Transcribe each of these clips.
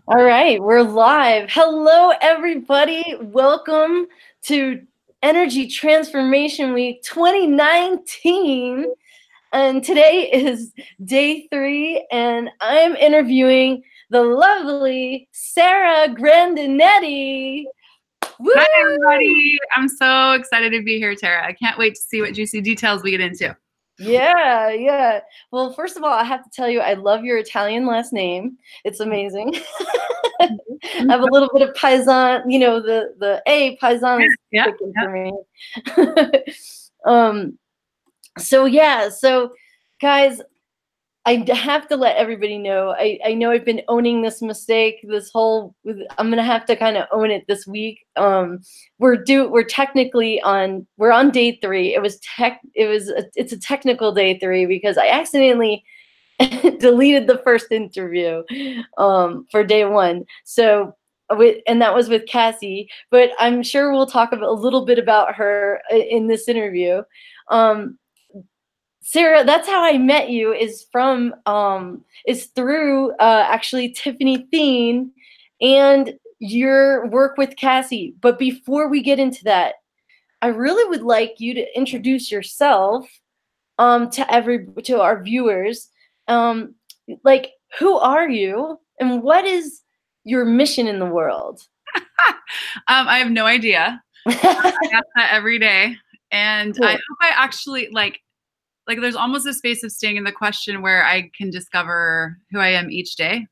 All right, we're live. Hello, everybody. Welcome to Energy Transformation Week 2019. And today is day 3, and I'm interviewing the lovely Sarah Grandinetti. Woo! Hi, everybody. I'm so excited to be here, Tara. I can't wait to see what juicy details we get into. Yeah. Well, first of all, I have to tell you, I love your Italian last name. It's amazing. I have a little bit of Paisan, the A, Paisan is Yeah, sticking yeah. for me. So guys, I have to let everybody know. I know I've been owning this mistake. I'm gonna have to kind of own it this week. We're technically we're on day 3. It's a technical day 3 because I accidentally deleted the first interview for day 1. So and that was with Cassie, but I'm sure we'll talk a little bit about her in this interview. Sarah, that's how I met you, is through actually Tiffany Thien and your work with Cassie. But before we get into that, I really would like you to introduce yourself to our viewers. Like, who are you and what is your mission in the world? I have no idea. I ask that every day. And Cool. I hope I actually like there's almost a space of staying in the question where I can discover who I am each day and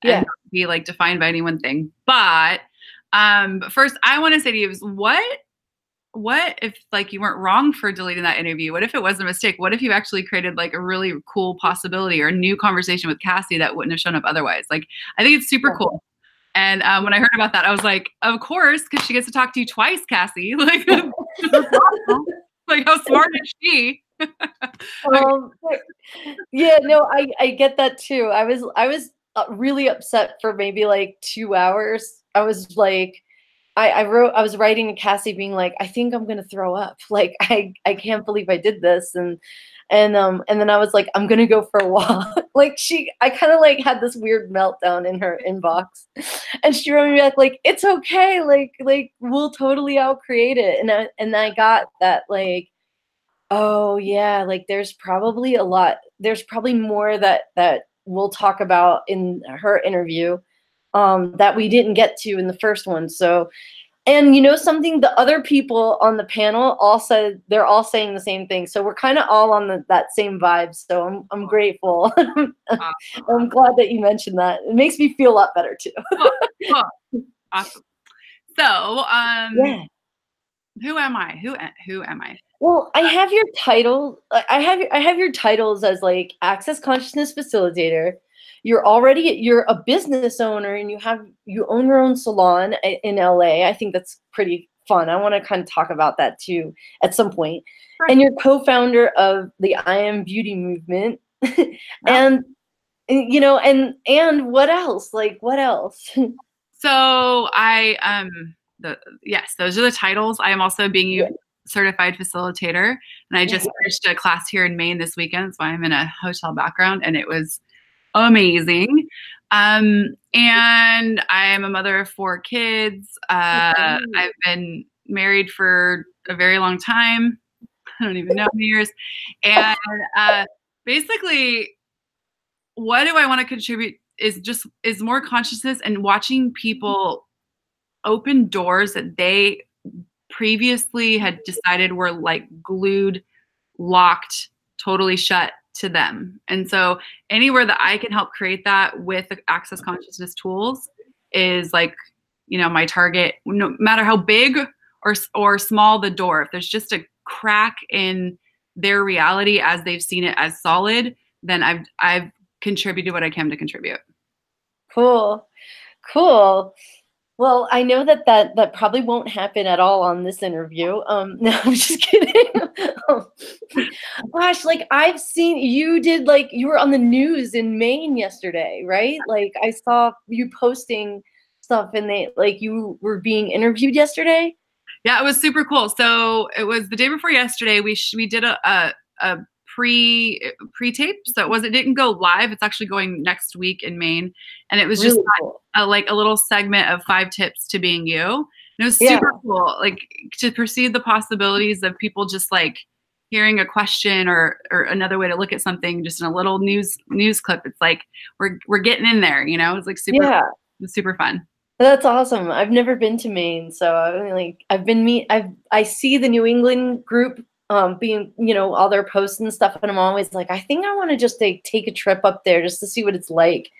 Yeah. not be like defined by any one thing. But first I want to say to you is what if like you weren't wrong for deleting that interview? What if it was a mistake? What if you actually created like a really cool possibility or a new conversation with Cassie that wouldn't have shown up otherwise? Like, I think it's super cool. And when I heard about that, I was like, of course, because she gets to talk to you twice, Cassie. Like, like how smart is she? Yeah, no, I get that too. I was really upset for maybe like 2 hours. I was like, I was writing to Cassie being like, I think I'm gonna throw up. Like, I can't believe I did this. And then I was like, I'm gonna go for a walk. Like, I kind of like had this weird meltdown in her inbox, and she wrote me back like, it's okay, like we'll totally outcreate it. And I got that, like, oh yeah, like there's probably more that we'll talk about in her interview that we didn't get to in the first one. So, and you know something, the other people on the panel all said, they're all saying the same thing. So we're kind of all on that same vibe. So I'm grateful. I'm glad that you mentioned that. It makes me feel a lot better too. Cool. Awesome. So, Yeah. who am I? Who am I? Well, I have your title. I have your titles as like access consciousness facilitator. You're a business owner, and you own your own salon in LA. I think that's pretty fun. I want to kind of talk about that too at some point. Sure. And you're co-founder of the I Am Beauty movement. and and what else? Like, what else? So yes, those are the titles. I am also being certified facilitator, and I just finished a class here in Maine this weekend. So I'm in a hotel background, and it was amazing. And I am a mother of 4 kids. I've been married for a very long time. I don't even know how many years. And basically, what do I want to contribute is more consciousness and watching people open doors that they previously had decided were like glued, locked, totally shut to them. And so anywhere that I can help create that with the access consciousness tools is like, my target, no matter how big or small the door. If there's just a crack in their reality as they've seen it as solid, then I've contributed what I can to contribute. Cool. Well, I know that probably won't happen at all on this interview. No, I'm just kidding. Gosh, like I've seen you were on the news in Maine yesterday, right? Like I saw you posting stuff, and you were being interviewed yesterday. Yeah, it was super cool. So it was the day before yesterday. We did a pre-tape, so it didn't go live. It's actually going next week in Maine, and it was just Really cool. like a little segment of 5 tips to being you. And it was Yeah. super cool, like to perceive the possibilities of people just like hearing a question or another way to look at something just in a little news clip. It's like we're getting in there, you know. It's like super, Yeah. it's super fun. That's awesome. I've never been to Maine, so I see the New England group being, you know, all their posts and stuff, and I'm always like, I think I want to just take a trip up there just to see what it's like.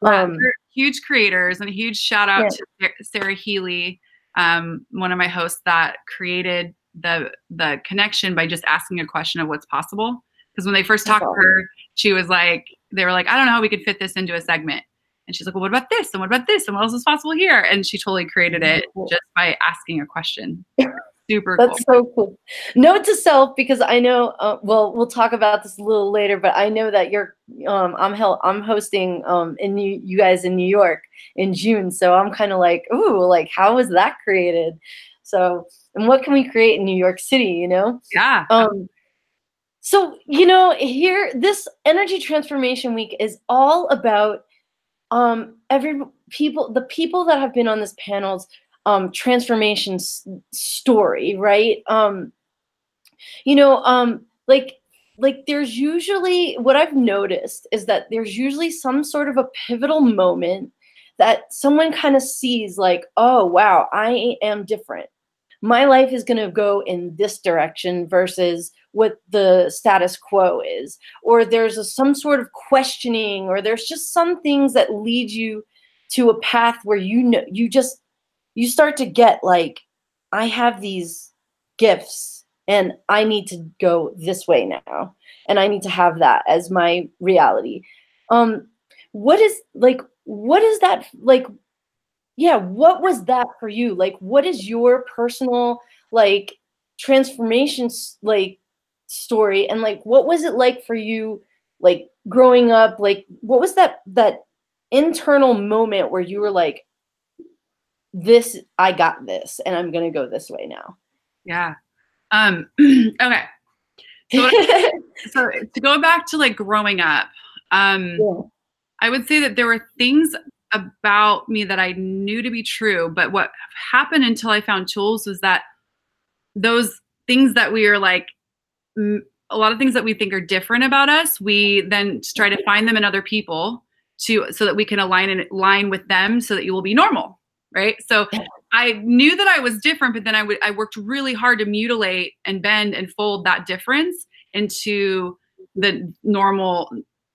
Yeah, they're huge creators, and a huge shout out Yeah. to Sarah Healy, one of my hosts that created the connection by just asking a question of what's possible. Because when they first talked to her, she was like, they were like, I don't know how we could fit this into a segment. And she's like, well, what about this? And what about this? And what else is possible here? And she totally created it just by asking a question. Super cool. That's so cool. Note to self, because I know, well, we'll talk about this a little later, but I know that you're, I'm hosting you guys in New York in June. So I'm kind of like, ooh, like, how was that created? So, and what can we create in New York City, you know? Yeah. So, you know, here, this Energy Transformation Week is all about the people that have been on this panel's transformation story, right? You know, like there's usually, what I've noticed is that there's usually some sort of a pivotal moment that someone kind of sees like, oh, wow, I am different. My life is going to go in this direction versus what the status quo is. Or there's some sort of questioning, or there's just some things that lead you to a path where, you know, you start to get like, I have these gifts and I need to go this way now. And I need to have that as my reality. What is that like? Yeah, what was that for you? Like, what is your personal like transformation like story, and like what was it like for you, like growing up? Like, what was that internal moment where you were like, this, I got this, and I'm gonna go this way now? Yeah. Okay. So, so to go back to like growing up, Yeah. I would say that there were things about me that I knew to be true, but what happened until I found tools was that those things that we are like, a lot of things that we think are different about us, we then try to find them in other people so that we can align with them so that you will be normal, right? So I knew that I was different, but then I worked really hard to mutilate and bend and fold that difference into the normal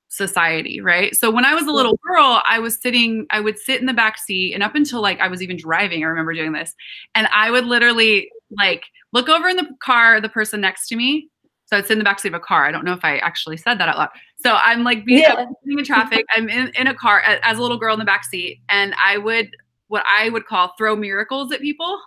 society, right? So when I was a little girl, I would sit in the back seat, and up until like I was even driving, I remember doing this, and I would literally like look over in the car, the person next to me. So I'd sit in the backseat of a car. I don't know if I actually said that out loud. So I'm like being in traffic. I'm in a car as a little girl in the backseat, and I would, what I would call, throw miracles at people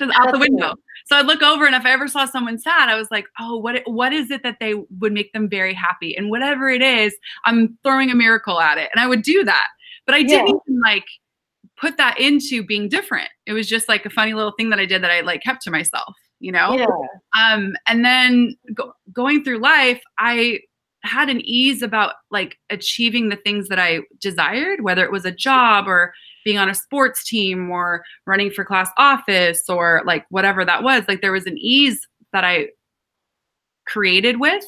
out the window. So I'd look over, and if I ever saw someone sad, I was like, oh, what is it that they would make them very happy? And whatever it is, I'm throwing a miracle at it. And I would do that. But I didn't even like put that into being different. It was just like a funny little thing that I did that I like kept to myself, you know? Yeah. And then going through life, I had an ease about like achieving the things that I desired, whether it was a job or being on a sports team or running for class office or like whatever that was. Like there was an ease that I created with.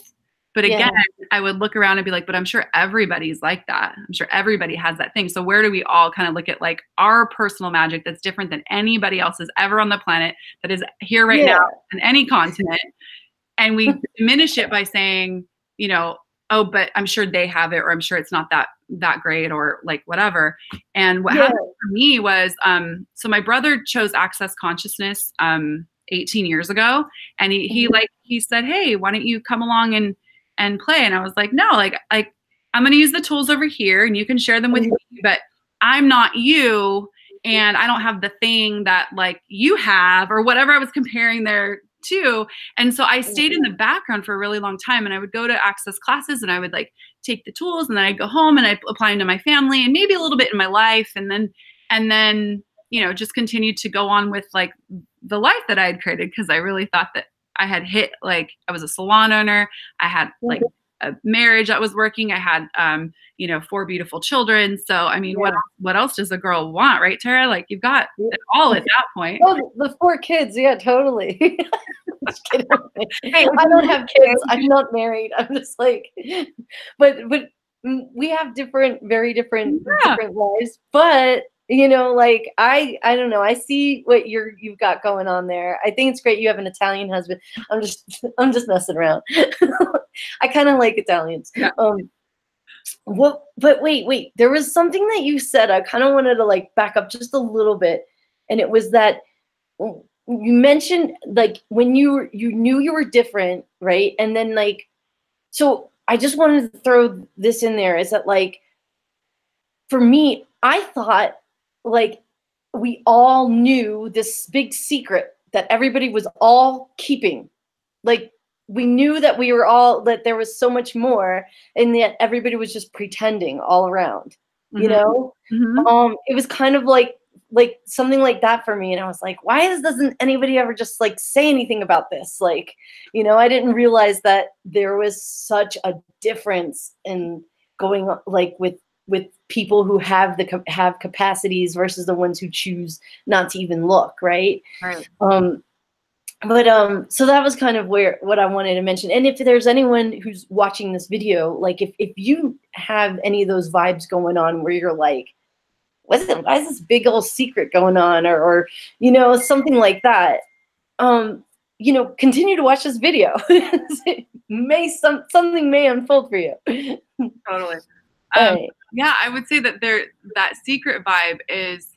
But again, I would look around and be like, but I'm sure everybody's like that. I'm sure everybody has that thing. So where do we all kind of look at like our personal magic that's different than anybody else's ever on the planet, that is here right now on any continent? And we diminish it by saying, you know, oh, but I'm sure they have it, or I'm sure it's not that great, or like whatever. And what happened for me was, so my brother chose Access Consciousness 18 years ago. And he said, hey, why don't you come along and play? And I was like, no, like I'm going to use the tools over here and you can share them with me, but I'm not you. And I don't have the thing that like you have, or whatever I was comparing there to. And so I stayed in the background for a really long time, and I would go to Access classes and I would like take the tools, and then I'd go home and I'd apply them to my family and maybe a little bit in my life. And then, you know, just continued to go on with like the life that I had created, because I really thought that hit, like, I was a salon owner. I had like a marriage that was working. I had, 4 beautiful children. So, I mean, Yeah. what else does a girl want, right, Tara? Like, you've got it all at that point. Oh, the 4 kids. Yeah, totally. Just kidding. Hey, I don't have kids. I'm not married. I'm just like, but we have very different lives. But like I don't know. I see what you've got going on there. I think it's great. You have an Italian husband. I'm just messing around. I kind of like Italians. Yeah. But wait. There was something that you said. I kind of wanted to like back up just a little bit, and it was that you mentioned like when you knew you were different, right? And then like, so I just wanted to throw this in there, is that like, for me, I thought like we all knew this big secret that everybody was all keeping. Like we knew that that there was so much more, and that everybody was just pretending all around, it was kind of like something like that for me. And I was like, why doesn't anybody ever just like say anything about this? Like, I didn't realize that there was such a difference in going like with people who have capacities versus the ones who choose not to even look, right? Right. But so that was kind of what I wanted to mention. And if there's anyone who's watching this video, like if you have any of those vibes going on where you're like, why is this big old secret going on, or something like that, continue to watch this video. Something may unfold for you. Totally. Right. Yeah, I would say that that secret vibe is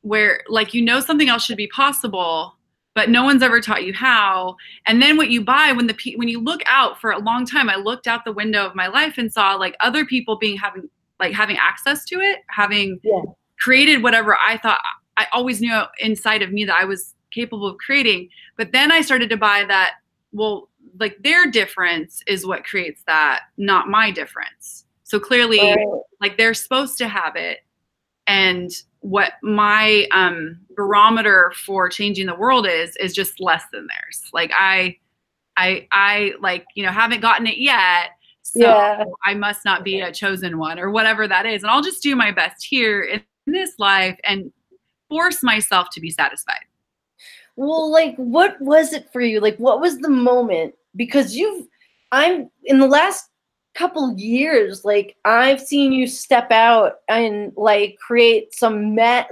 where like something else should be possible, but no one's ever taught you how. And then what you buy when you look out for a long time, I looked out the window of my life and saw like other people having access to it, having created whatever I thought I always knew inside of me that I was capable of creating. But then I started to buy that, well, like their difference is what creates that, not my difference. So clearly, like they're supposed to have it. And what my barometer for changing the world is just less than theirs. Like I like, haven't gotten it yet. So I must not be a chosen one or whatever that is. And I'll just do my best here in this life and force myself to be satisfied. Well, like, what was it for you? Like, what was the moment? Because I'm in the last couple years, like I've seen you step out and like create some a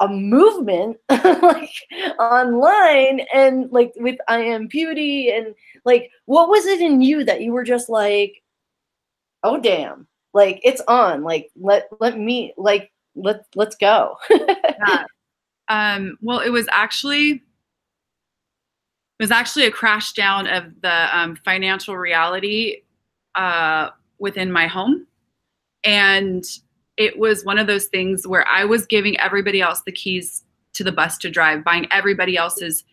movement like online and like with I Am Beauty, and like what was it in you that you were just like, oh damn, like it's on, like let's go. Well, it was actually a crash down of the financial reality within my home. And it was one of those things where I was giving everybody else the keys to the bus to drive, buying everybody else's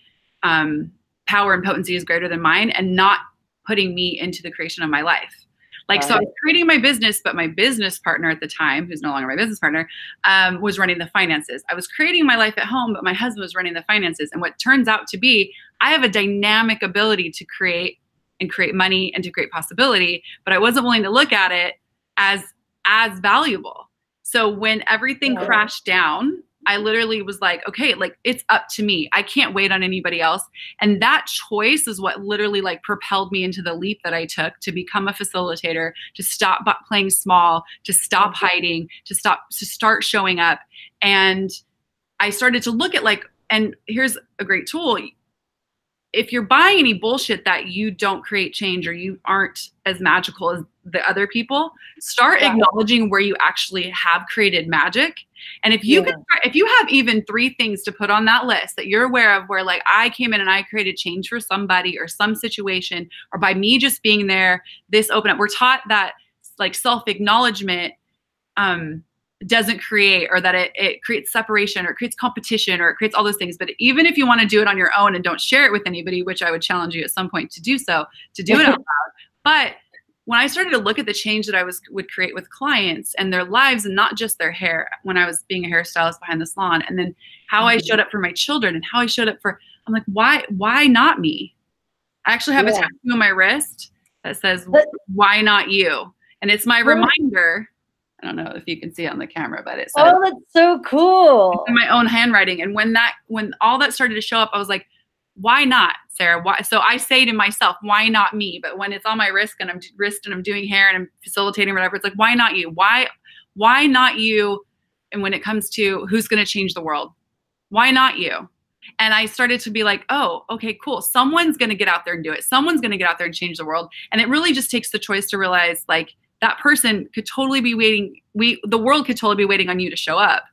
power and potency is greater than mine, and not putting me into the creation of my life. Like, so I was creating my business, but my business partner at the time, who's no longer my business partner, was running the finances. I was creating my life at home, but my husband was running the finances. And what turns out to be, I have a dynamic ability to create money and to create possibility, but I wasn't willing to look at it as valuable. So when everything crashed down, I literally was like, okay, like it's up to me. I can't wait on anybody else. And that choice is what literally like propelled me into the leap that I took to become a facilitator, to stop playing small, to stop hiding, to start showing up. And I started to look at like, and here's a great tool. If you're buying any bullshit that you don't create change or you aren't as magical as the other people, start acknowledging where you actually have created magic. And if you if you have even 3 things to put on that list that you're aware of where like I came in and I created change for somebody or some situation, or by me just being there, this open up. We're taught that like self-acknowledgement doesn't create, or that it creates separation, or it creates competition, or it creates all those things. But even if you want to do it on your own and don't share it with anybody, which I would challenge you at some point to do so, to do it out loud. But when I started to look at the change that I would create with clients and their lives, and not just their hair, when I was being a hairstylist behind the salon, and then how I showed up for my children and how I showed up for, I'm like, why not me? I actually have a Yeah. tattoo on my wrist that says, But, why not you? And it's my well, reminder. I don't know if you can see it on the camera, but it says oh, that's so in cool. my own handwriting. And when all that started to show up, I was like, why not, Sarah? Why? So I say to myself, why not me? But when it's on my wrist and I'm doing hair and I'm facilitating whatever, it's like, why not you? Why not you? And when it comes to who's going to change the world, why not you? And I started to be like, oh, okay, cool. Someone's going to get out there and do it. Someone's going to get out there and change the world. And it really just takes the choice to realize like that person could totally be waiting. The world could totally be waiting on you to show up.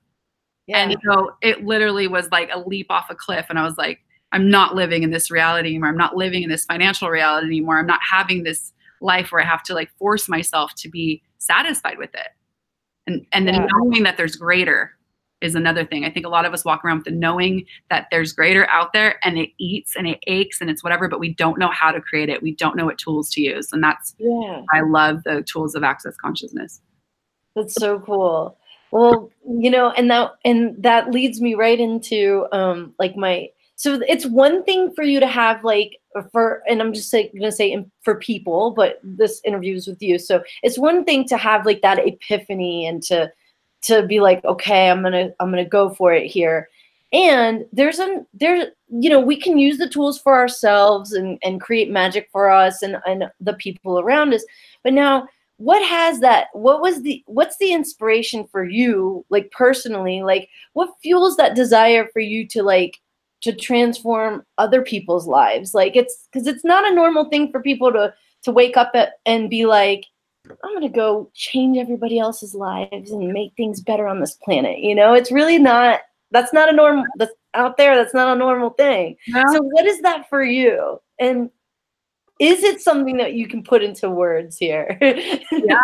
Yeah. And so it literally was like a leap off a cliff. And I was like, I'm not living in this reality anymore. I'm not living in this financial reality anymore. I'm not having this life where I have to like force myself to be satisfied with it. And then knowing that there's greater is another thing. I think a lot of us walk around with the knowing that there's greater out there, and it eats and it aches and it's whatever, but we don't know how to create it. We don't know what tools to use. And that's, I love the tools of access consciousness. That's so cool. Well, you know, and that leads me right into like so it's one thing for you to have like and I'm just like gonna say for people, but this interview is with you. So it's one thing to have like that epiphany and to be like, okay, I'm gonna go for it here. And there's you know, we can use the tools for ourselves and create magic for us and the people around us. But now what's the inspiration for you, like personally, like what fuels that desire for you to transform other people's lives? Like it's because it's not a normal thing for people to wake up and be like, I'm going to go change everybody else's lives and make things better on this planet. You know, it's really not, that's not a normal, that's out there. That's not a normal thing. No. So what is that for you? And is it something that you can put into words here? Yeah.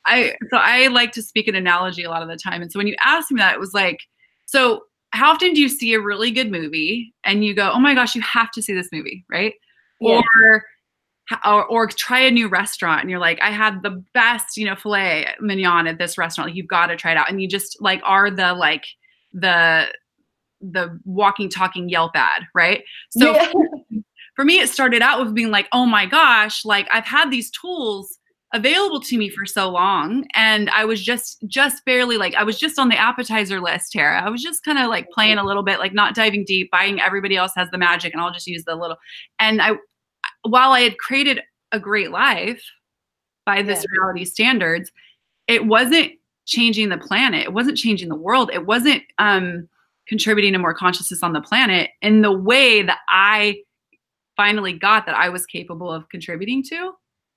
I like to speak an analogy a lot of the time. And so when you asked me that, it was like, so how often do you see a really good movie and you go, oh my gosh, you have to see this movie, right? Yeah. Or try a new restaurant and you're like, I had the best, you know, filet mignon at this restaurant. Like, you've got to try it out. And you just like are the walking, talking Yelp ad, right? So for me, it started out with being like, oh my gosh, like I've had these tools available to me for so long. And I was just barely like, I was just on the appetizer list, Tara. I was just kind of like playing a little bit, like not diving deep, buying everybody else has the magic and I'll just use the little. And while I had created a great life by this reality standards, it wasn't changing the planet. It wasn't changing the world. It wasn't contributing to more consciousness on the planet in the way that I finally got that I was capable of contributing to.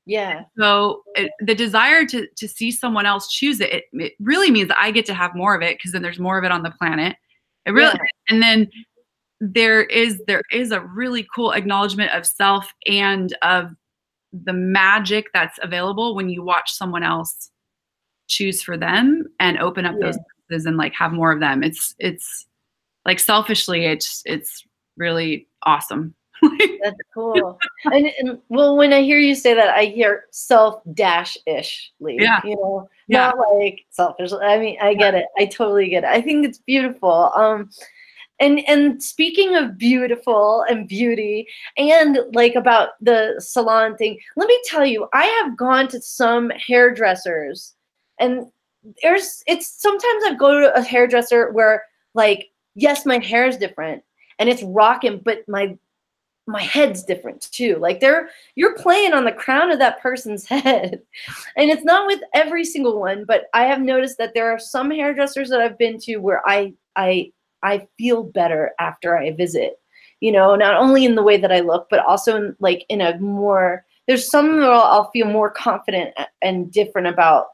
Yeah. So the desire to see someone else choose it really means that I get to have more of it because then there's more of it on the planet. It really, and then there is a really cool acknowledgement of self and of the magic that's available when you watch someone else choose for them and open up those places and like have more of them. It's like selfishly, it's really awesome. That's cool. And well, when I hear you say that, I hear self-ishly, you know, not like selfish. I mean, I get it. I totally get it. I think it's beautiful. And speaking of beautiful and beauty and like about the salon thing, let me tell you, I have gone to some hairdressers and sometimes I go to a hairdresser where like, yes, my hair is different and it's rocking, but my head's different too. Like you're playing on the crown of that person's head. And it's not with every single one, but I have noticed that there are some hairdressers that I've been to where I feel better after I visit, you know, not only in the way that I look, but also in a more, there's some where I'll feel more confident and different about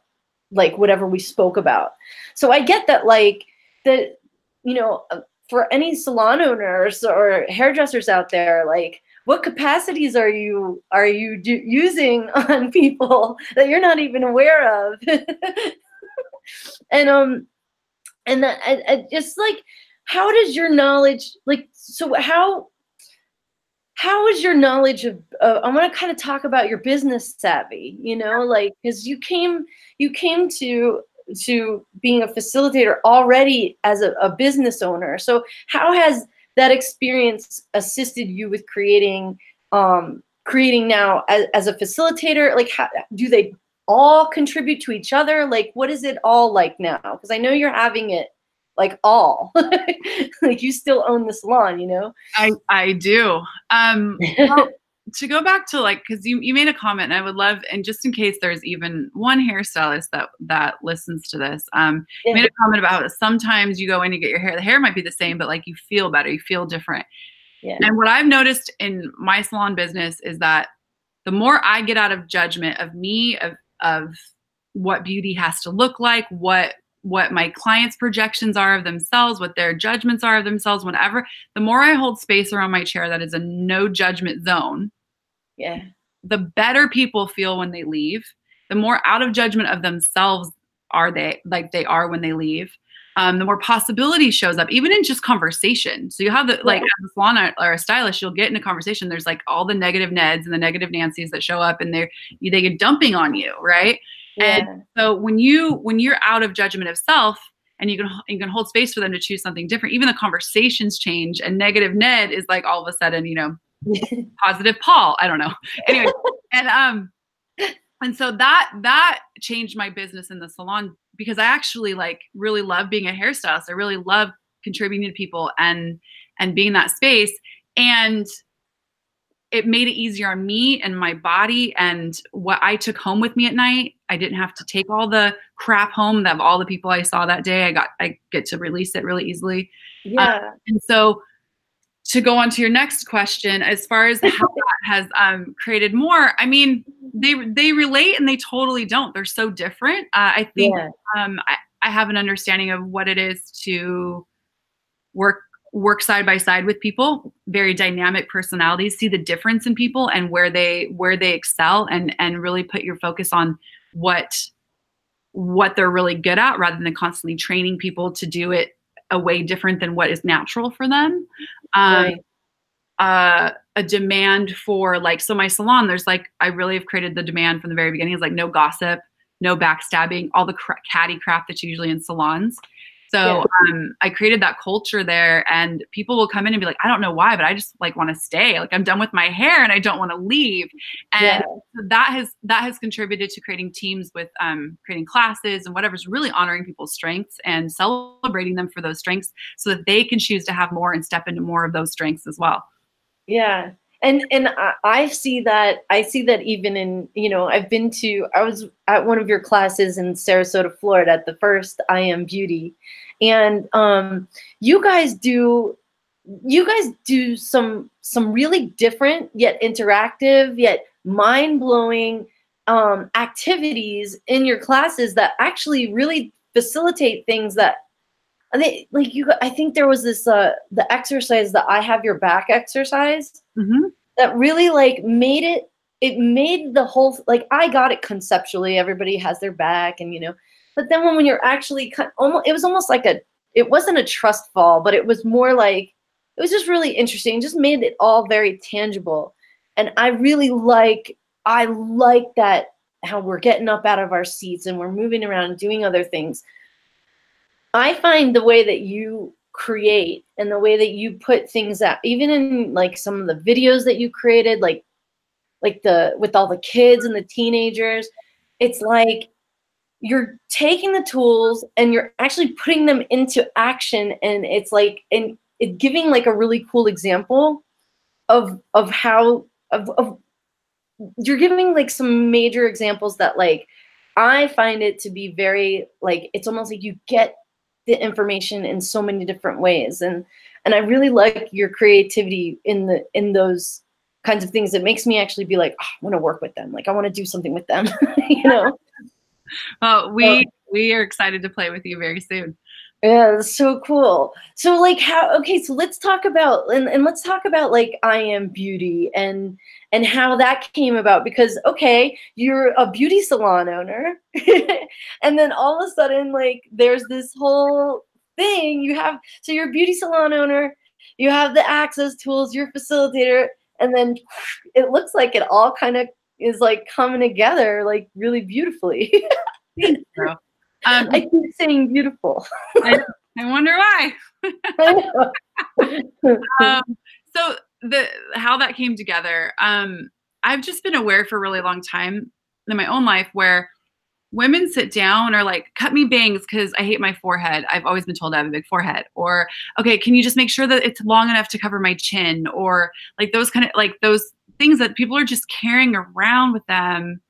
like whatever we spoke about. So I get that like that, you know, for any salon owners or hairdressers out there, like what capacities are you using on people that you're not even aware of? And I just like, how does your knowledge, like, so how is your knowledge of, I want to kind of talk about your business savvy, you know, like, because you came to being a facilitator already as a business owner. So how has that experience assisted you with creating now as a facilitator? Like, how do they all contribute to each other? Like, what is it all like now? Because I know you're having it like all like you still own the salon, you know? I do. Well, to go back to like, because you made a comment, and I would love, and just in case there's even one hairstylist that listens to this, you made a comment about how sometimes you go in, you get your hair, the hair might be the same, but like you feel better, you feel different. Yeah. And what I've noticed in my salon business is that the more I get out of judgment of me, of what beauty has to look like, what my clients' projections are of themselves, what their judgments are of themselves, whatever, the more I hold space around my chair that is a no judgment zone, yeah, the better people feel when they leave, the more out of judgment of themselves they are when they leave. The more possibility shows up, even in just conversation. So you have like as a salon or a stylist, you'll get in a conversation. There's like all the negative Neds and the negative Nancys that show up, and they get dumping on you, right? Yeah. And so when you're out of judgment of self, and you can hold space for them to choose something different, even the conversations change. And negative Ned is like all of a sudden, positive Paul. I don't know. Anyway, and so that changed my business in the salon, because I actually like really love being a hairstylist. I really love contributing to people and being in that space. And it made it easier on me and my body, and what I took home with me at night. I didn't have to take all the crap home of all the people I saw that day. I get to release it really easily. Yeah. And so to go on to your next question, as far as how that has created more, I mean, they relate and they totally don't. They're so different. I think I have an understanding of what it is to work side by side with people, very dynamic personalities, see the difference in people and where they excel, and really put your focus on what they're really good at, rather than constantly training people to do it a way different than what is natural for them. A demand for like, so my salon, there's like, I really have created the demand from the very beginning is like no gossip, no backstabbing, all the catty crap that's usually in salons. So I created that culture there, and people will come in and be like, I don't know why, but I just like want to stay. Like I'm done with my hair and I don't want to leave. And that has contributed to creating teams with creating classes and whatever's really honoring people's strengths and celebrating them for those strengths, so that they can choose to have more and step into more of those strengths as well. Yeah. And I see that even in, I was at one of your classes in Sarasota, Florida, at the first I Am Beauty. And you guys do some really different yet interactive yet mind-blowing activities in your classes that actually really facilitate things that I think there was this the exercise, the I Have Your Back exercise, that really like made the whole, like, I got it conceptually, everybody has their back, and but then when you're actually it was almost like it wasn't a trust fall, but it was more like, it was just really interesting. It just made it all very tangible. And I like that, how we're getting up out of our seats and we're moving around and doing other things. I find the way that you create and the way that you put things out, even in like some of the videos that you created, like with all the kids and the teenagers, it's like you're taking the tools and you're actually putting them into action. And it's like, and it giving like a really cool example of how you're giving like some major examples that like, I find it to be very like, it's almost like you get the information in so many different ways. And I really like your creativity in those kinds of things. It makes me actually be like, oh, I want to work with them. Like I want to do something with them, Well, we are excited to play with you very soon. Yeah, that's so cool. So like so let's talk about, and let's talk about like I Am Beauty and how that came about, because okay, you're a beauty salon owner and then all of a sudden like there's this whole thing so you're a beauty salon owner, you have the access tools, you're a facilitator, and then it looks like it all kind of is like coming together like really beautifully. I keep saying beautiful. I wonder why. I know. Um, so how that came together, I've just been aware for a really long time in my own life where women sit down or like cut me bangs because I hate my forehead. I've always been told I have a big forehead. Or, okay, can you just make sure that it's long enough to cover my chin? Or like those kind of like those things that people are just carrying around with them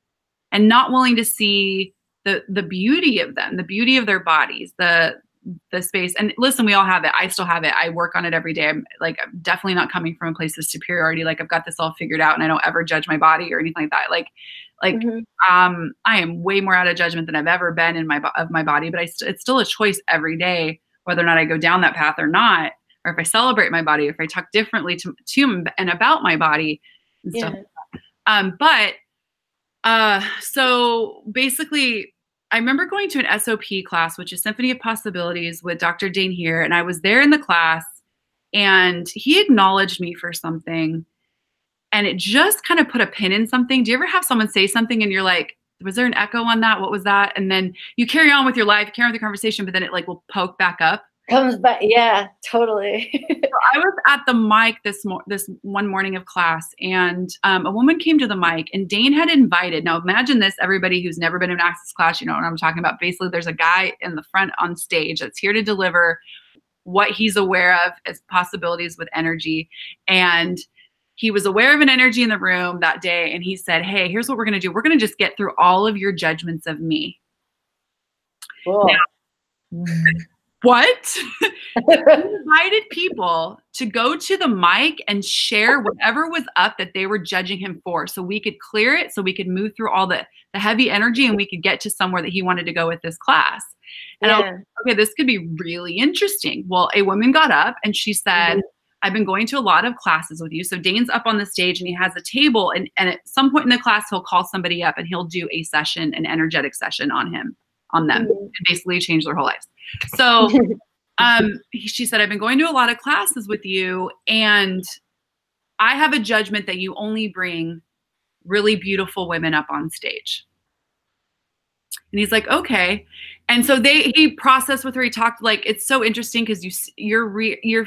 and not willing to see the beauty of them, the beauty of their bodies, the space. And listen, we all have it. I still have it. I work on it every day. I'm definitely not coming from a place of superiority. Like I've got this all figured out and I don't ever judge my body or anything like that. I am way more out of judgment than I've ever been in my body, but it's still a choice every day, whether or not I go down that path or not, or if I celebrate my body, if I talk differently to and about my body and stuff. So basically, I remember going to an SOP class, which is Symphony of Possibilities with Dr. Dane here. And I was there in the class and he acknowledged me for something and it just kind of put a pin in something. Do you ever have someone say something and you're like, was there an echo on that? What was that? And then you carry on with your life, carry on with the conversation, but then it like will poke back up. Comes back. Yeah, totally. So I was at the mic this one morning of class and a woman came to the mic and Dane had invited. Now imagine this, everybody who's never been in an Access class, you know what I'm talking about. Basically, there's a guy in the front on stage that's here to deliver what he's aware of as possibilities with energy. And he was aware of an energy in the room that day. And he said, hey, here's what we're going to do. We're going to just get through all of your judgments of me. Cool. Now, what? He invited people to go to the mic and share whatever was up that they were judging him for so we could clear it, so we could move through all the heavy energy and we could get to somewhere that he wanted to go with this class. And I was like, okay, this could be really interesting. Well, a woman got up and she said, I've been going to a lot of classes with you. So Dane's up on the stage and he has a table and at some point in the class, he'll call somebody up and he'll do a session, an energetic session on them and basically change their whole lives. So she said, I've been going to a lot of classes with you and I have a judgment that you only bring really beautiful women up on stage. And he's like, okay. And so he processed with her. He talked like, it's so interesting because your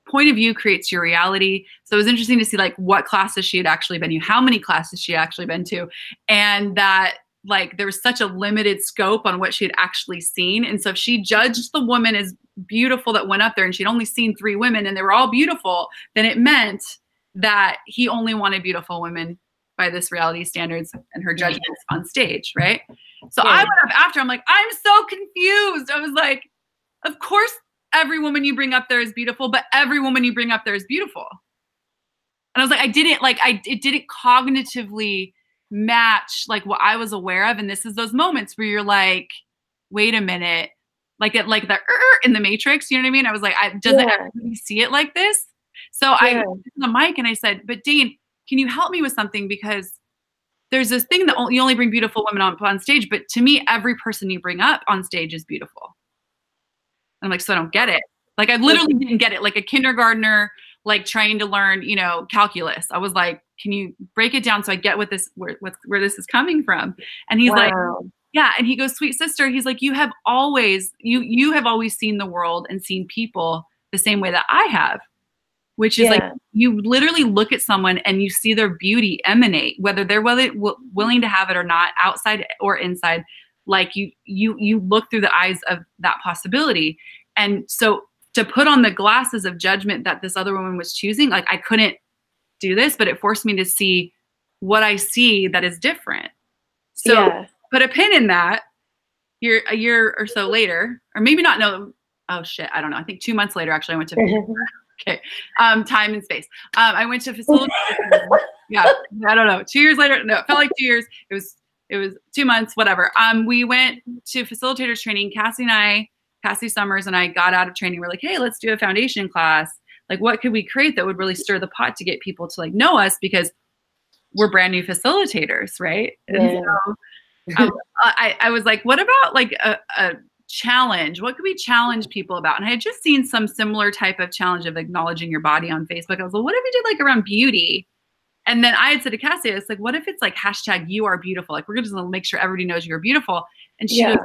point of view creates your reality. So it was interesting to see like what classes she had actually been to, how many classes she had actually been to. And that like there was such a limited scope on what she had actually seen. And so if she judged the woman as beautiful that went up there and she'd only seen 3 women and they were all beautiful, then it meant that he only wanted beautiful women by this reality standards and her judgments on stage, right? So I went up after, I'm like, I'm so confused. I was like, of course, every woman you bring up there is beautiful, but every woman you bring up there is beautiful. And I was like, it didn't cognitively match like what I was aware of. And this is those moments where you're like, wait a minute, like the in the Matrix, you know what I mean? I was like, doesn't everybody see it like this? So I went to the mic and I said, but Dane, can you help me with something? Because there's this thing that you only bring beautiful women on stage, but to me, every person you bring up on stage is beautiful. And I'm like, so I don't get it. Like I literally didn't get it. Like a kindergartner, like trying to learn, calculus. I was like, can you break it down so I get where this is coming from? And he's like, yeah. And he goes, sweet sister. He's like, you have always seen the world and seen people the same way that I have, which is like, you literally look at someone and you see their beauty emanate, whether they're willing to have it or not, outside or inside. Like you look through the eyes of that possibility. And so to put on the glasses of judgment that this other woman was choosing, like I couldn't do this, but it forced me to see what I see that is different. So put a pin in that. A year or so later, or maybe not, no, oh shit, I don't know. I think 2 months later, actually, I went to time and space. I went to facility. I don't know. 2 years later, no, it felt like 2 years. It was 2 months, whatever. We went to facilitators training. Cassie Summers and I got out of training. We're like, hey, let's do a foundation class. Like, what could we create that would really stir the pot to get people to like know us, because we're brand new facilitators, right? And so I was like, what about like a challenge? What could we challenge people about? And I had just seen some similar type of challenge of acknowledging your body on Facebook. I was like, what if we did like around beauty? And then I had said to Cassie, it's like, what if it's like hashtag you are beautiful? Like, we're just going to make sure everybody knows you're beautiful. And she goes,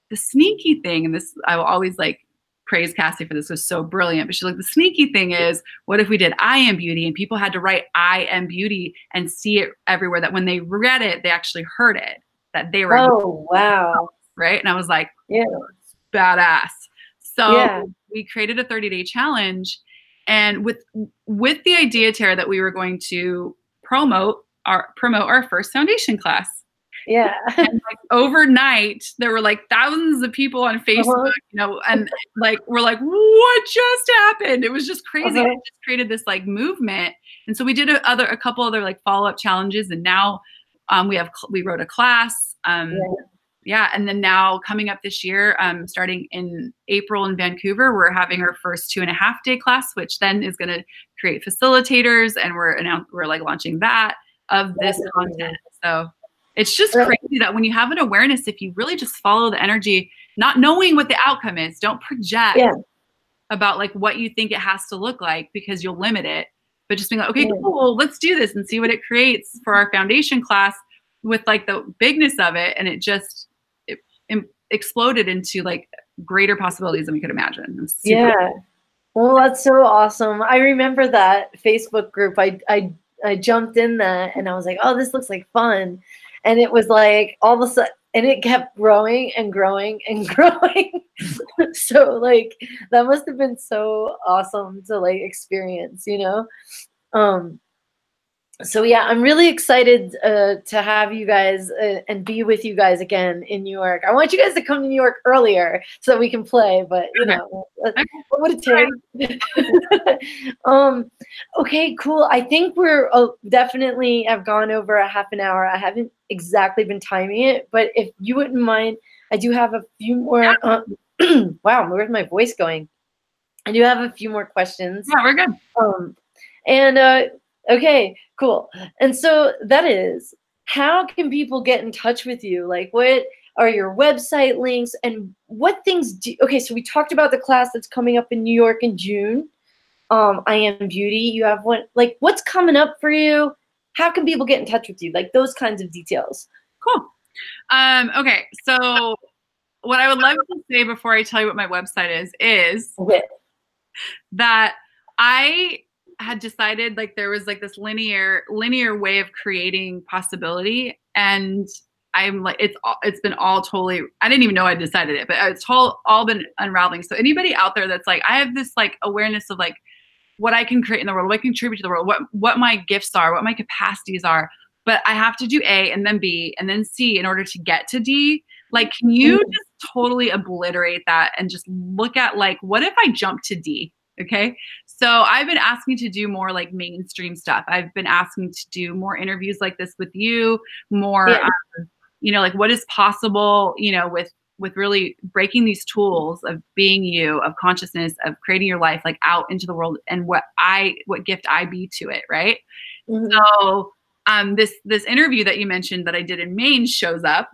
the sneaky thing, and this I will always like praise Cassie for this, was so brilliant. But she's like, the sneaky thing is, what if we did I am beauty and people had to write I am beauty and see it everywhere, that when they read it, they actually heard it, that they were, Oh, wow. right? And I was like, Yeah. badass. So Yeah. we created a 30-day challenge, and with the idea, Tara, that we were going to promote our first foundation class. Yeah. And like overnight, there were like thousands of people on Facebook, you know, and like we're like, what just happened? It was just crazy. It just created this like movement. And so we did a couple other like follow-up challenges, and now we wrote a class. Yeah. And then now coming up this year, starting in April in Vancouver, we're having our first 2.5-day class, which then is going to create facilitators, and we're like launching that of this content. So it's just crazy that when you have an awareness, if you really just follow the energy, not knowing what the outcome is, don't project about like what you think it has to look like, because you'll limit it, but just being like, okay, cool, let's do this and see what it creates for our foundation class with like the bigness of it. And it just, exploded into like greater possibilities than we could imagine. Yeah. Well, that's so awesome. I remember that Facebook group. I jumped in that and I was like, oh, this looks like fun. And it was like all of a sudden, and it kept growing and growing and growing. So like that must have been so awesome to like experience, you know? So yeah, I'm really excited to have you guys and be with you guys again in New York. I want you guys to come to New York earlier so that we can play, but you know, what would it take? Okay, cool. I think we're definitely have gone over a half an hour. I haven't exactly been timing it, but if you wouldn't mind, I do have a few more. Wow, where's my voice going? I do have a few more questions. Yeah, we're good. Okay, cool. And so that is, how can people get in touch with you? Like, what are your website links and what things okay, so we talked about the class that's coming up in New York in June. I Am Beauty. You have one, like, what's coming up for you? How can people get in touch with you? Like those kinds of details. Cool. Okay, so what I would love to say before I tell you what my website is that I had decided like there was like this linear way of creating possibility, and I'm like, it's been all totally, I didn't even know I decided it, but it's all been unraveling. So anybody out there that's like, I have this like awareness of like what I can create in the world, what I can contribute to the world, what my gifts are, what my capacities are, but I have to do A and then B and then C in order to get to D. Like, can you just totally obliterate that and just look at like, what if I jump to D? Okay. So I've been asking to do more like mainstream stuff. I've been asking to do more interviews like this with you, more, you know, like what is possible, you know, with really breaking these tools of being you, of consciousness, of creating your life, like out into the world, and what gift I be to it. Right. So this interview that you mentioned that I did in Maine shows up.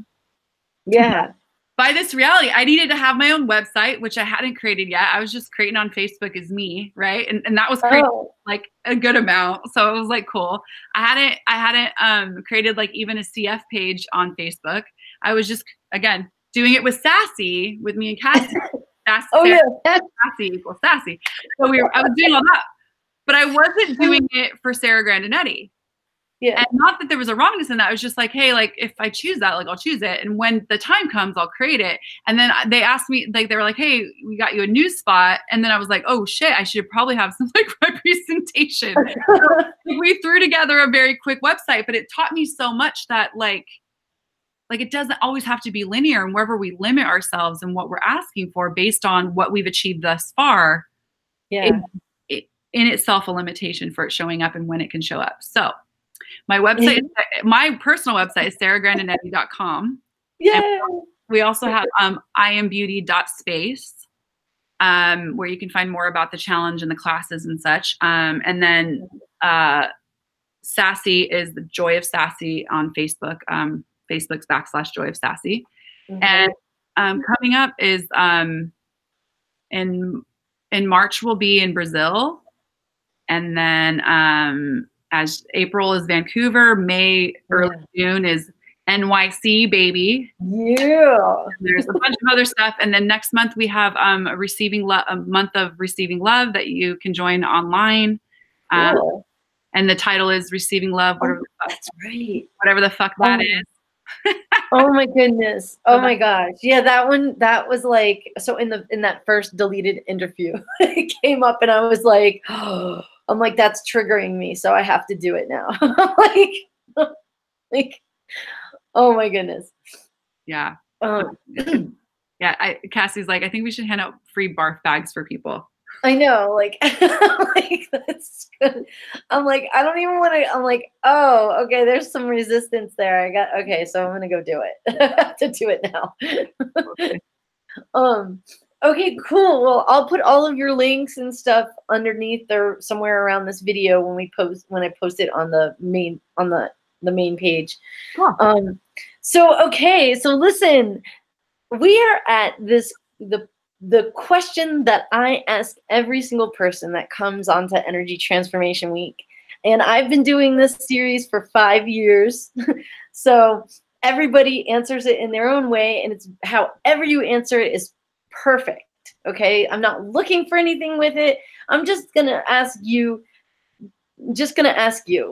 Yeah. By this reality, I needed to have my own website, which I hadn't created yet. I was just creating on Facebook as me, right? And that was created like a good amount. So it was like cool. I hadn't created like even a CF page on Facebook. I was just, again, doing it with Sassy, with me and Cassie. Sassy equals Sassy. So I was doing all that, but I wasn't doing it for Sarah Grandinetti. Yeah. And not that there was a wrongness in that. I was just like, hey, like if I choose that, like I'll choose it. And when the time comes, I'll create it. And then they asked me, like, they were like, hey, we got you a news spot. And then I was like, oh shit, I should probably have some like representation. So, we threw together a very quick website, but it taught me so much that like it doesn't always have to be linear, and wherever we limit ourselves and what we're asking for based on what we've achieved thus far, in itself a limitation for it showing up and when it can show up. So my website, my personal website is sarahgrandinetti.com. Yeah. We also have iambeauty.space, where you can find more about the challenge and the classes and such. And then Sassy is the Joy of Sassy on Facebook, Facebook's /Joy of Sassy. And coming up is in March we'll be in Brazil, and then as April is Vancouver, May, early June is NYC, baby. Yeah. There's a bunch of other stuff. And then next month we have a month of receiving love that you can join online. Cool. And the title is Receiving Love, Oh, that's right. whatever the fuck that is. Oh my goodness. Oh my gosh. Yeah, that one, that was like, so in that first deleted interview, it came up and I was like, oh, I'm like, that's triggering me, so I have to do it now. like, oh my goodness. Yeah. Yeah, Cassie's like, I think we should hand out free barf bags for people. I know, like, like that's good. I'm like, I don't even want to. I'm like, oh, okay, there's some resistance there. Okay, so I'm gonna go do it. I have to do it now. Okay. Okay, cool. Well, I'll put all of your links and stuff underneath or somewhere around this video when I post it on the main main page. Cool. Okay, so listen, we are at the question that I ask every single person that comes onto Energy Transformation Week. And I've been doing this series for 5 years. So everybody answers it in their own way, and it's however you answer it is perfect. Okay? I'm not looking for anything with it. I'm just going to ask you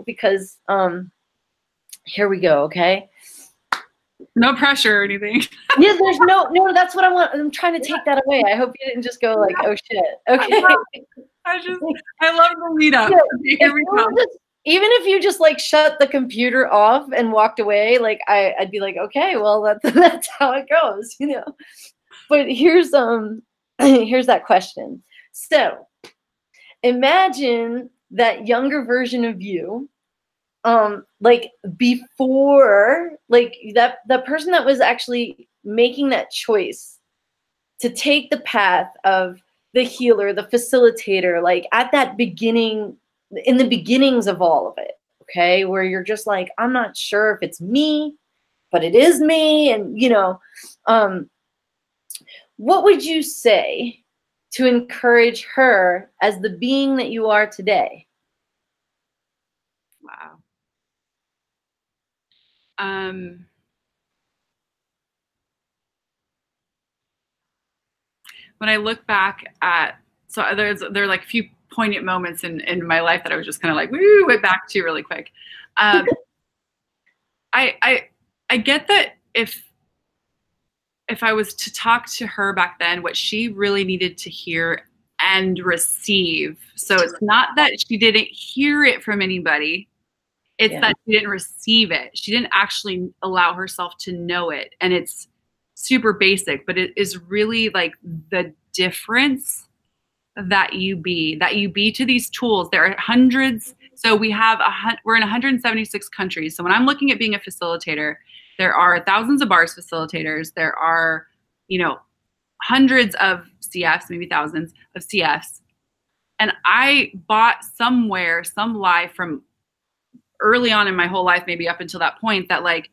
because here we go, okay? No pressure or anything. Yeah, there's no, that's what I want. I'm trying to take that away. I hope you didn't just go like, oh shit. Okay. I love the lead up. Yeah, Here we go. Even if you just like shut the computer off and walked away, like I'd be like, okay, well that's how it goes, you know. But here's that question. So imagine that younger version of you, like before, like that person that was actually making that choice to take the path of the healer, the facilitator, like at that beginning, in the beginnings of all of it, okay, where you're just like, I'm not sure if it's me, but it is me. And you know, what would you say to encourage her as the being that you are today? Wow. When I look back at, so there are like a few poignant moments in my life that I was just kind of like, woo, went back to really quick. I get that if I was to talk to her back then, what she really needed to hear and receive. So it's not that she didn't hear it from anybody. It's that she didn't receive it. She didn't actually allow herself to know it. And it's super basic, but it is really like the difference that you be to these tools. There are hundreds. So we're in 176 countries. So when I'm looking at being a facilitator, there are thousands of bars facilitators. There are, you know, hundreds of CFs, maybe thousands of CFs. And I bought somewhere some lie from early on in my whole life, maybe up until that point, that like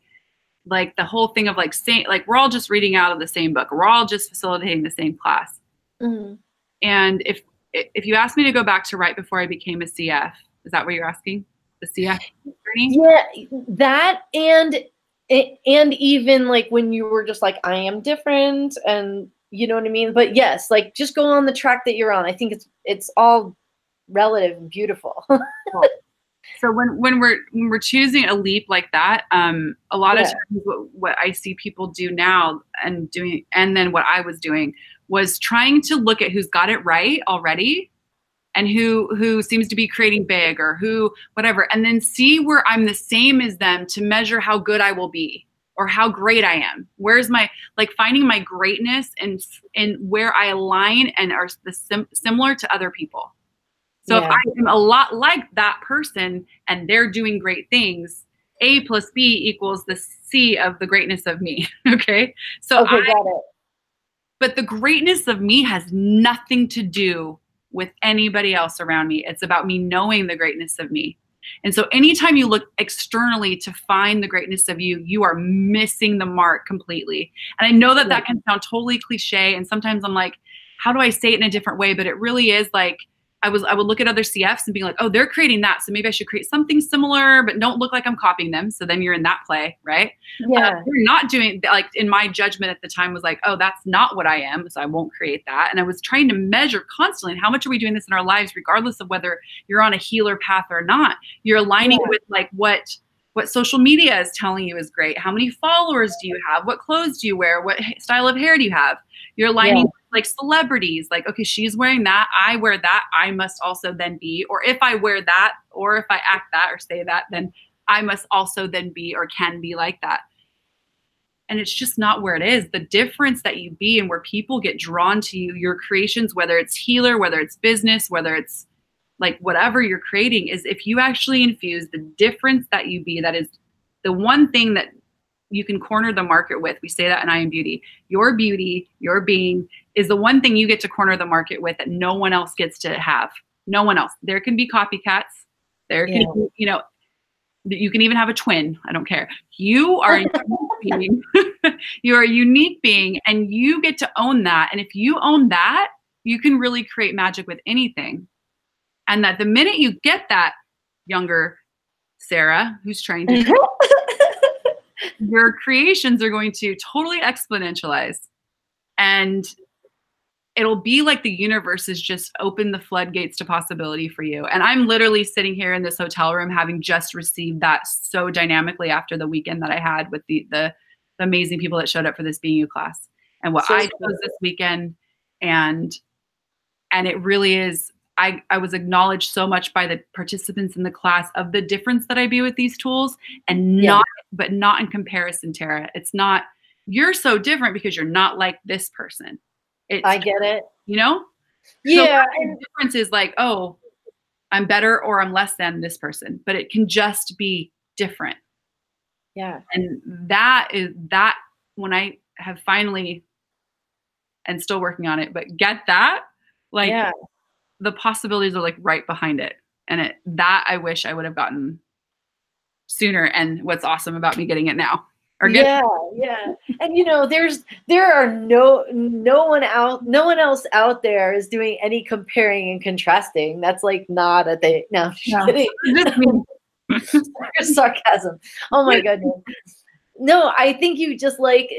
the whole thing of like saying, like, we're all just reading out of the same book. We're all just facilitating the same class. Mm-hmm. And if you asked me to go back to right before I became a CF, is that what you're asking? The CF journey? Yeah, that and even like when you were just like, I am different, and you know what I mean? But yes, like just go on the track that you're on. I think it's all relative and beautiful. So when we're choosing a leap like that, a lot of times what I see people do now and then what I was doing was trying to look at who's got it right already and who seems to be creating big or who whatever, and then see where I'm the same as them to measure how good I will be or how great I am. Where's my, like, finding my greatness and where I align and are similar to other people. So if I am a lot like that person and they're doing great things, A plus B equals the C of the greatness of me. Okay. So got it. But the greatness of me has nothing to do with anybody else around me. It's about me knowing the greatness of me. And so anytime you look externally to find the greatness of you, you are missing the mark completely. And I know that that can sound totally cliche. And sometimes I'm like, how do I say it in a different way? But it really is like, I would look at other CFs and be like, oh, they're creating that. So maybe I should create something similar, but don't look like I'm copying them. So then you're in that play, right? Yeah. You're not doing, like, in my judgment at the time was like, oh, that's not what I am. So I won't create that. And I was trying to measure constantly, how much are we doing this in our lives, regardless of whether you're on a healer path or not. You're aligning with like what social media is telling you is great. How many followers do you have? What clothes do you wear? What style of hair do you have? You're aligning with like celebrities, like, okay, she's wearing that, I wear that, I must also then be, or if I wear that, or if I act that or say that, then I must also then be or can be like that. And it's just not where it is. The difference that you be and where people get drawn to you, your creations, whether it's healer, whether it's business, whether it's like whatever you're creating, is if you actually infuse the difference that you be. That is the one thing that you can corner the market with. We say that in I Am Beauty. Your beauty, your being is the one thing you get to corner the market with that no one else gets to have. No one else. There can be copycats. There can, you know, you can even have a twin. I don't care. You are a unique being. You're a unique being, and you get to own that. And if you own that, you can really create magic with anything. And that the minute you get that, younger Sarah, who's trying to your creations are going to totally exponentialize, and it'll be like the universe has just opened the floodgates to possibility for you. And I'm literally sitting here in this hotel room having just received that so dynamically after the weekend that I had with the amazing people that showed up for this Being You class and what I chose this weekend. And it really is, I was acknowledged so much by the participants in the class of the difference that I be with these tools, and not in comparison, Tara. It's not, you're so different because you're not like this person. I get it. You know? Yeah. So the difference is like, oh, I'm better or I'm less than this person, but it can just be different. Yeah. And that when I have finally, and still working on it, but get that, like the possibilities are like right behind it. And that I wish I would have gotten sooner. And what's awesome about me getting it now. Yeah. And you know, there are no one else out there is doing any comparing and contrasting. That's like not a thing. No, kidding. Sarcasm. Oh my goodness. No, I think you just like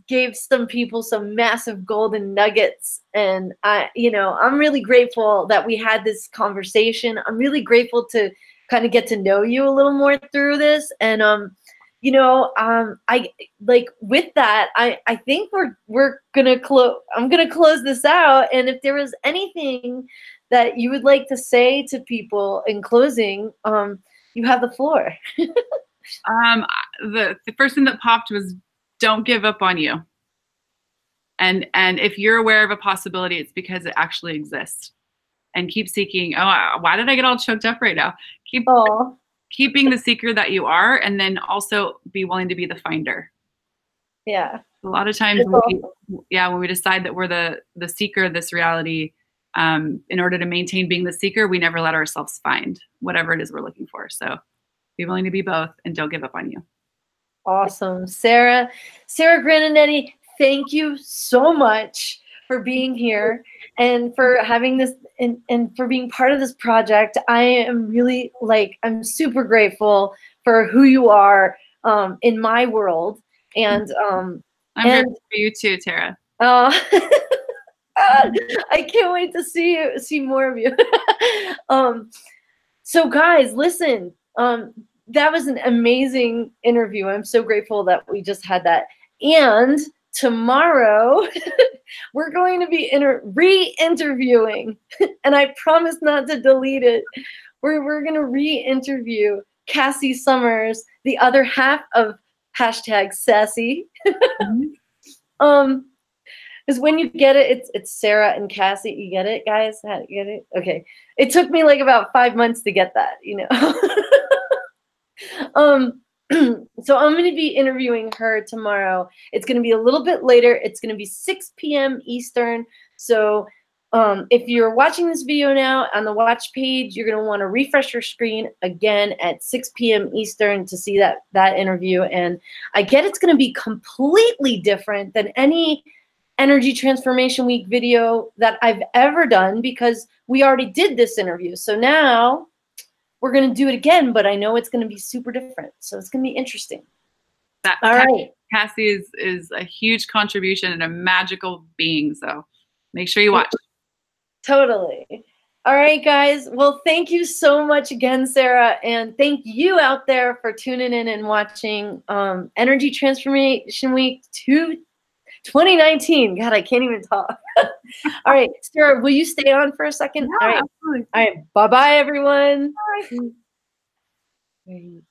gave some people some massive golden nuggets. And I'm really grateful that we had this conversation. I'm really grateful to kind of get to know you a little more through this. And I like with that, I think we're gonna I'm gonna close this out. And if there was anything that you would like to say to people in closing, you have the floor. The first thing that popped was don't give up on you. And if you're aware of a possibility, it's because it actually exists. And keep seeking. Oh, why did I get all choked up right now? Keeping the seeker that you are, and then also be willing to be the finder. Yeah. A lot of times when we decide that we're the seeker of this reality, in order to maintain being the seeker, we never let ourselves find whatever it is we're looking for. So be willing to be both, and don't give up on you. Awesome. Sarah Grandinetti, thank you so much for being here and for having this and for being part of this project. I am really I'm super grateful for who you are in my world. And I'm grateful for you too, Tara. I can't wait to see more of you. So guys, listen, that was an amazing interview. I'm so grateful that we just had that. And tomorrow we're going to be re-interviewing, and I promise not to delete it. We're going to re-interview Cassie Summers, the other half of #Sassy. Because when you get it, it's Sarah and Cassie. You get it, guys? How do you get it? Okay. It took me like about 5 months to get that, So I'm going to be interviewing her tomorrow. It's going to be a little bit later. It's going to be 6 p.m. Eastern. So if you're watching this video now on the watch page, you're going to want to refresh your screen again at 6 p.m. Eastern to see that interview. And I get it's going to be completely different than any Energy Transformation Week video that I've ever done because we already did this interview. So now we're going to do it again, but I know it's going to be super different. So it's going to be interesting. All right. Cassie is a huge contribution and a magical being. So make sure you watch. Totally. All right, guys. Well, thank you so much again, Sarah. And thank you out there for tuning in and watching Energy Transformation Week 2019. God, I can't even talk. All right, Sarah, will you stay on for a second? Yeah, all right. Absolutely. All right. Bye-bye, everyone. Bye.